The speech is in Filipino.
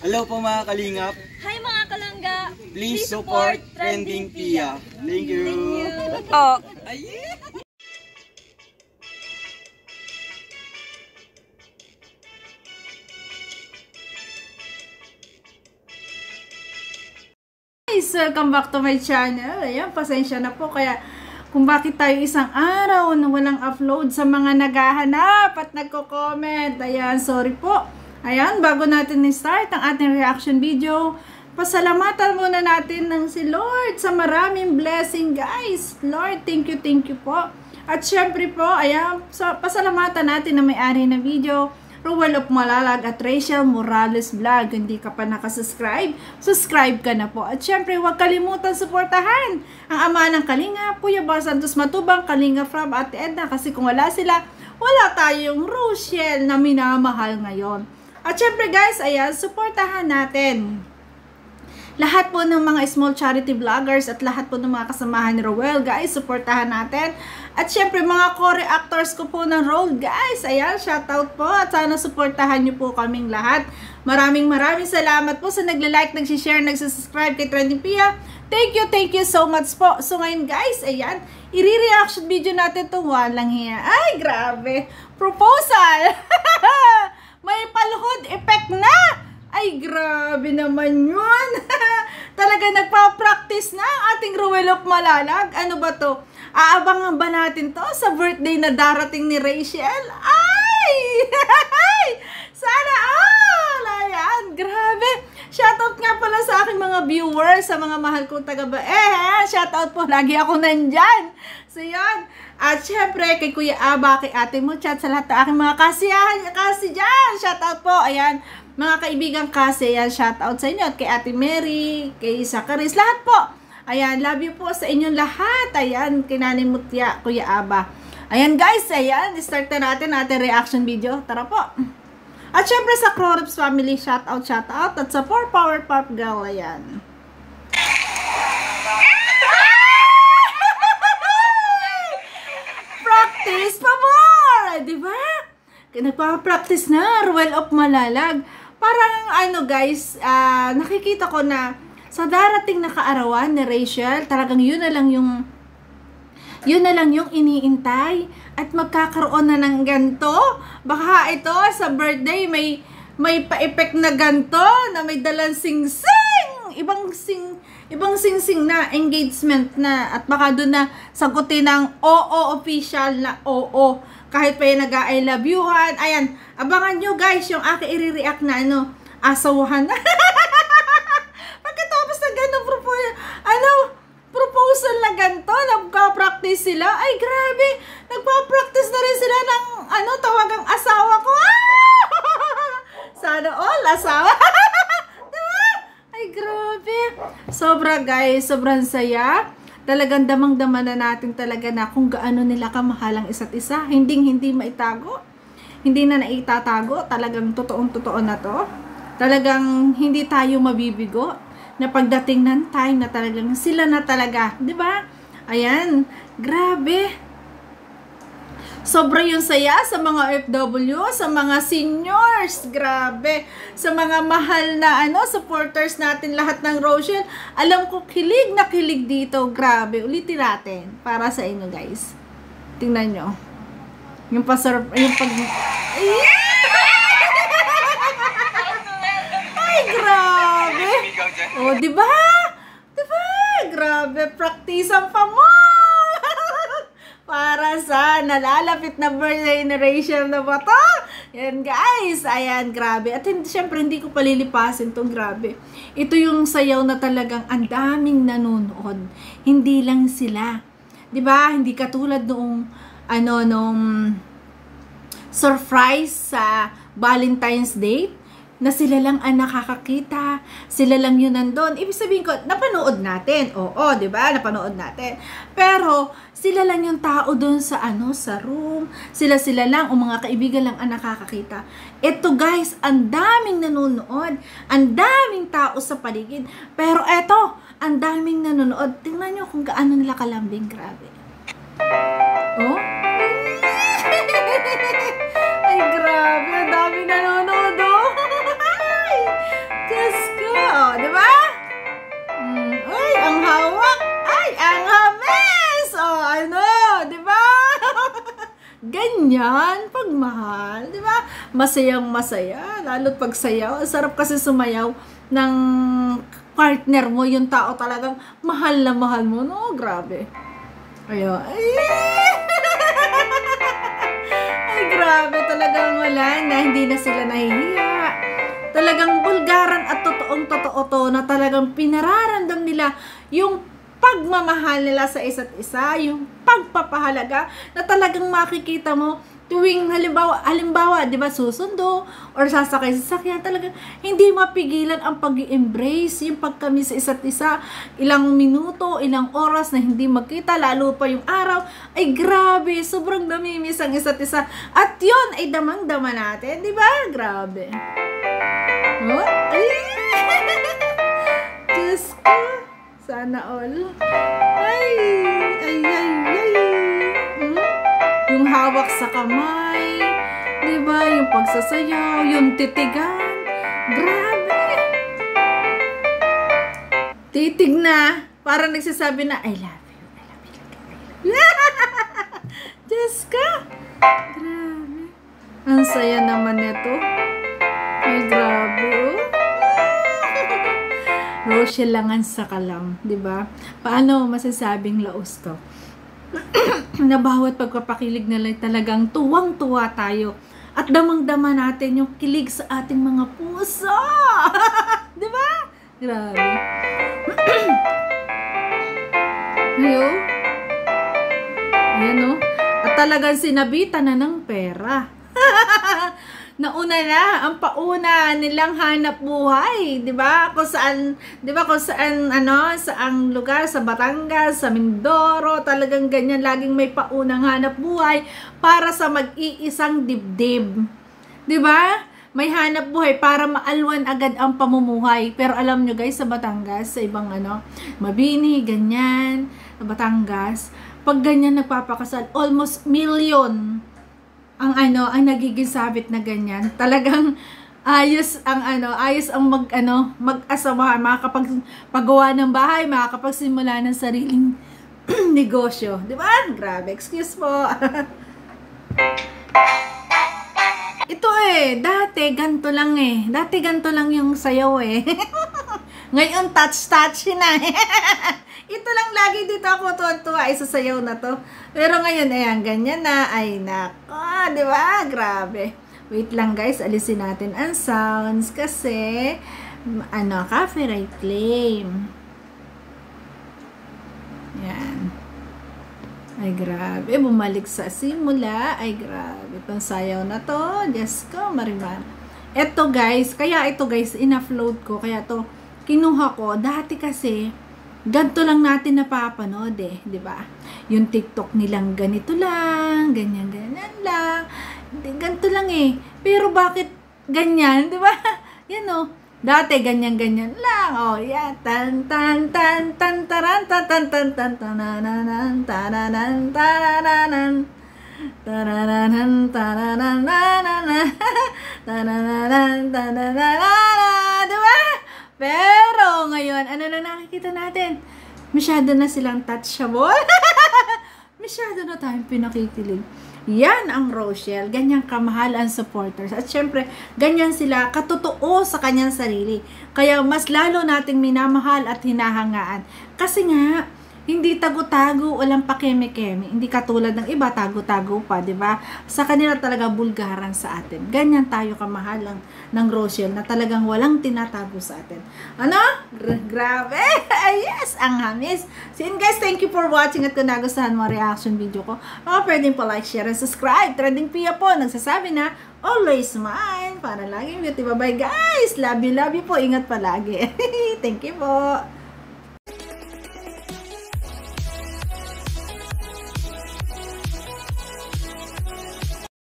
Hello po mga kalingap. Hi mga kalangga. Please support Trending Pia. Thank you. Oh. Guys, welcome back to my channel. Ayan, pasensya na po kaya kung bakit tayo isang araw na walang upload sa mga naghahanap at nagko-comment. Ayan, sorry po. Ayan, bago natin i-start ang ating reaction video, pasalamatan muna natin ng si Lord sa maraming blessing, guys. Lord, thank you po. At syempre po, ayan, pasalamatan natin na may-ari na video, Ruel of Malalag at Rachel Morales Vlog. Kung hindi ka pa nakasubscribe, subscribe ka na po. At syempre, huwag kalimutan suportahan ang ama ng Kalinga, Kuya Bal Santos Matubang, Kalinga from Ate Edna. Kasi kung wala sila, wala tayong Rochelle na minamahal ngayon. At syempre guys, ayan, suportahan natin lahat po ng mga small charity vloggers at lahat po ng mga kasamahan ni Ruel, guys, suportahan natin. At syempre mga co-reactors ko po ng role, guys, ayan, shoutout po at sana suportahan nyo po kaming lahat. Maraming salamat po sa nagla-like, nagsishare, nagsasubscribe kay Trending Pia. Thank you so much po. So ngayon guys, ayan, i-reaction video natin itong walang hiya. Ay, grabe, proposal. May paluhod effect na. Ay, grabe naman yun. Talaga nagpa-practice na ang ating Ruel of Malalag. Ano ba to? Aabangan ba natin to sa birthday na darating ni Rachel? Ay! Sana all! Ayan, grabe. Shoutout nga pala sa aking mga viewers, sa mga mahal kong taga-Bae. Shoutout po, lagi ako nandyan. So, yun. At syempre, kay Kuya Aba, kay Ate Muchat, sa lahat ng aking mga kasi dyan. Shoutout po, ayan. Mga kaibigang kasi, ayan, shoutout sa inyo. At kay Ate Mary, kay Sakaris, lahat po. Ayan, love you po sa inyong lahat. Ayan, kay Nanay Mutya, Kuya Aba. Ayan guys, ayan, start na natin ating reaction video. Tara po. At syempre sa Crorips family, shoutout. At sa 4 Power Pop Girl, ayan. Practice pa more! Diba? Nagpa-practice na, Ruel of Malalag. Parang ano guys, nakikita ko na sa darating na kaarawan ni Rachel, talagang yun na lang yung iniintay at magkakaroon na ng ganto. Baka ito sa birthday may pa-effect na ganto na may dalang sing-sing, ibang sing-sing na engagement na at baka doon na sagutin ng oo official na oo kahit pa yung nag-I love you-han. Ayan, abangan nyo guys yung aking i-react na asawahan. Pagkatapos ng ganong proposal na ganito, nagpa-practice sila. Ay, grabe, nagpa-practice na rin sila ng tawagang asawa ko. Sana all, asawa. Diba? Ay, grabe. Sobra guys, sobrang saya. Talagang damang-dama na natin talaga na kung gaano nila kamahal ang isa't isa. Hindi maitago. Hindi na naitatago. Talagang totoong-totoo na to. Talagang hindi tayo mabibigo na pagdating ng time na talagang sila na talaga. Diba? Ayan. Grabe. Sobra yung saya sa mga FW, sa mga seniors, grabe. Sa mga mahal na supporters natin lahat ng Rochelle. Alam ko, kilig na kilig dito, grabe. Ulitin natin para sa inyo, guys. Tingnan nyo. Yung Ay, grabe. Oh, diba? Diba? Grabe, praktisan pa mo. Para sa nalalapit na birthday ni Rachel na ba to? Yan guys, ayan, grabe. At syempre hindi ko palilipasin to, grabe. Ito yung sayaw na talagang ang daming nanonood. Hindi lang sila. 'Di ba? Hindi katulad noong nung surprise sa Valentine's Day na sila lang ang nakakakita, sila lang yun nandun. Ibig sabihin ko, napanood natin. Oo, di ba? Napanood natin. Pero, sila lang yung tao doon sa sa room. Sila lang, o mga kaibigan lang ang nakakakita. Ito guys, ang daming nanonood. Ang daming tao sa paligid. Pero eto, ang daming nanonood. Tingnan nyo kung gaano nila kalambing. Grabe. Oh? Ay, grabe. Ang daming nanonood, oh. ganyan, pagmahal, di ba? Masayang masaya, lalo't pag sayaw. Sarap kasi sumayaw ng partner mo, yung tao talagang mahal na mahal mo, no? Grabe. Ayun. Ay, grabe, talagang wala na, hindi na sila nahihiya. Talagang bulgaran at totoong totoo to na talagang pinararamdam nila yung pagmamahal nila sa isa't isa, yung pagpapahalaga na talagang makikita mo tuwing halimbawa, di ba, susundo or sasakay sa sakyan, talagang hindi mapigilan ang pag-embrace, yung pagkami sa isa't isa, ilang minuto, ilang oras na hindi magkita, lalo pa yung araw, ay grabe, sobrang namimiss ang isa't isa. At yun ay damang-dama natin, di ba? Grabe. Oh? Ay! Diyos ko. Sana all. Ay! Ay, ay, ay. Yung hawak sa kamay. Diba? Yung pagsasayaw. Yung titigan. Grabe! Titig na. Parang nagsasabi na, I love you. I love you. I love you. Diyos ka! Grabe. Ang saya naman nito. Ay, grabe, oh. Rochelle langan sa kalam, di ba? Paano masasabing laos to? Na bawat pagpapakilig nila talagang tuwang-tuwa tayo. At damang-dama natin yung kilig sa ating mga puso. Di ba? Grabe. Ayo. Ayan, oh. At talagang sinabitan na ng pera. Nauna na ang pauna nilang hanap buhay, 'di ba? Kung saan saang lugar sa Batangas, sa Mindoro, talagang ganyan laging may paunang hanap buhay para sa mag-iisang dibdib. 'Di ba? May hanap buhay para maalwan agad ang pamumuhay. Pero alam nyo guys, sa Batangas, sa ibang Mabini, ganyan, sa Batangas, pag ganyan nagpapakasal, almost million ang nagiging sabit na ganyan. Talagang ayos ang mag-asawa, makakapagpagawa ng bahay, makakapagsimula ng sariling negosyo. Di ba? Grabe. Excuse po. Ito dati ganto lang Dati ganto lang yung sayaw Ngayon touch na Ito lang lagi dito ako tuwa sa sayaw na to. Pero ngayon, ayan, ganyan na. Ay, nako, di ba? Grabe. Wait lang guys, alisin natin ang sounds kasi, copyright claim. Yan. Ay, grabe. Bumalik sa simula. Ay, grabe. Itong sayaw na to. Diyos ko, marimar. Ito guys, in-upload ko. Kaya to, kinuha ko. Dati kasi, ganito lang natin napapanood di ba? Yung TikTok nilang ganito lang, ganyan lang. Ganito lang Pero bakit ganyan, di ba? Yan dati ganyan lang. Oh, yeah. Tan tan tan tan taran tan tan tan tan tananan tananan tananan tananan tananan tananan tananan, di ba? Pero ngayon, ano na nakikita natin? Masyado na silang touchable. Masyado na tayong pinakikilig. Yan ang Rochelle. Ganyan kamahal ang supporters. At syempre, ganyan sila katotoo sa kanyang sarili. Kaya mas lalo nating minamahal at hinahangaan. Kasi nga, hindi tago-tago, walang pakeme-keme. Hindi katulad ng iba, tago-tago pa, di ba? Sa kanila talaga bulgaran sa atin. Ganyan tayo kamahal ng Rochelle na talagang walang tinatago sa atin. Grabe! Yes! Ang hamis! So yun guys, thank you for watching at kung nagustuhan mo ang reaction video ko, pwedeng pa like, share, and subscribe. Trending Pia po, nagsasabi na, always smile para laging beauty. Bye-bye guys! Love you po. Ingat palagi. Thank you po.